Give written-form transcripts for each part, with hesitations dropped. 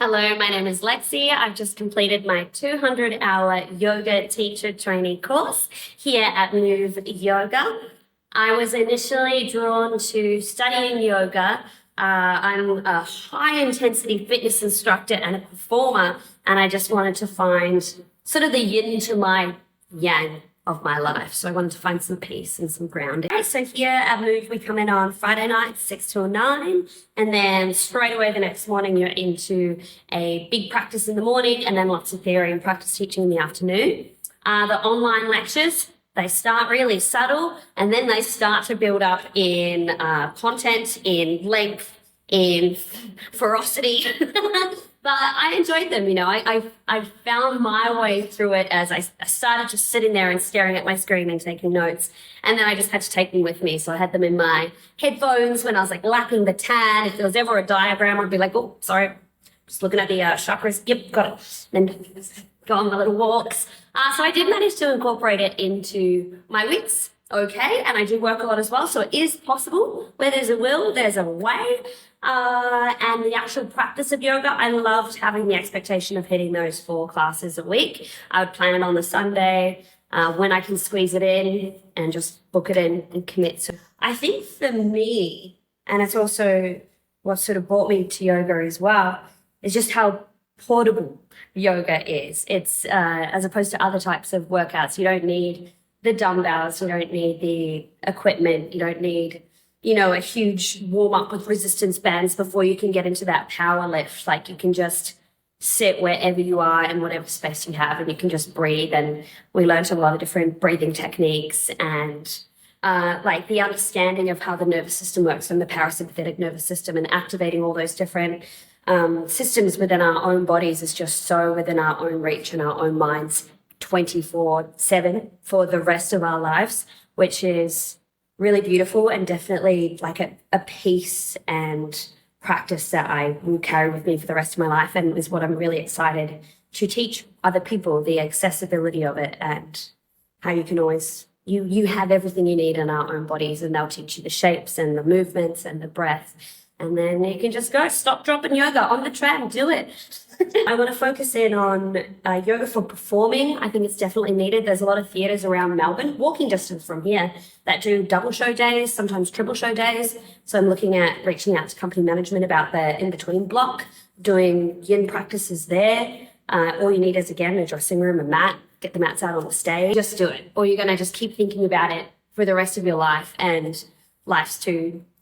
Hello, my name is Alexia. I've just completed my 200-hour yoga teacher trainee course here at Move Yoga. I was initially drawn to studying yoga. I'm a high-intensity fitness instructor and a performer, and I just wanted to find sort of the yin to my yang of my life. So I wanted to find some peace and some grounding. So here at Move, we come in on Friday nights, 6 till 9, and then straight away the next morning you're into a big practice in the morning and then lots of theory and practice teaching in the afternoon. The online lectures, they start really subtle and then they start to build up in content, in length, in ferocity. But I enjoyed them, I found my way through it as I started just sitting there and staring at my screen and taking notes. And then I just had to take them with me. So I had them in my headphones when I was like lapping the tan. If there was ever a diagram, I'd be like, oh, sorry, just looking at the chakras. Yep, got it. Then go on my little walks. So I did manage to incorporate it into my weeks. Okay, and I do work a lot as well, so it is possible. Where there's a will, there's a way. And the actual practice of yoga, I loved having the expectation of hitting those 4 classes a week. I would plan it on the Sunday when I can squeeze it in and just book it in and commit. So I think for me, and it's also what sort of brought me to yoga as well, is just how portable yoga is. It's as opposed to other types of workouts, you don't need the dumbbells, you don't need the equipment, you don't need, a huge warm up with resistance bands before you can get into that power lift. Like you can just sit wherever you are in whatever space you have and you can just breathe. And we learned a lot of different breathing techniques and like the understanding of how the nervous system works and the parasympathetic nervous system and activating all those different systems within our own bodies is just so within our own reach and our own minds 24/7 for the rest of our lives, which is really beautiful and definitely like a piece and practice that I will carry with me for the rest of my life and is what I'm really excited to teach other people, the accessibility of it and how you can always, you have everything you need in our own bodies and they'll teach you the shapes and the movements and the breath. And then you can just go stop, drop, and yoga on the tram, do it. I want to focus in on yoga for performing. I think it's definitely needed. There's a lot of theatres around Melbourne, walking distance from here, that do double show days, sometimes triple show days. So I'm looking at reaching out to company management about the in-between block, doing yin practices there. All you need is, again, a dressing room, a mat, get the mats out on the stage. Just do it. Or you're going to just keep thinking about it for the rest of your life, and life's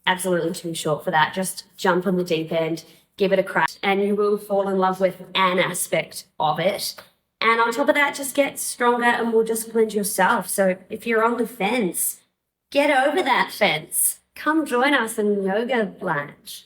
absolutely too short for that. Just jump on the deep end, give it a crack, and you will fall in love with an aspect of it. And on top of that, just get stronger and more disciplined yourself. So if you're on the fence, get over that fence. Come join us in Yoga Blanche.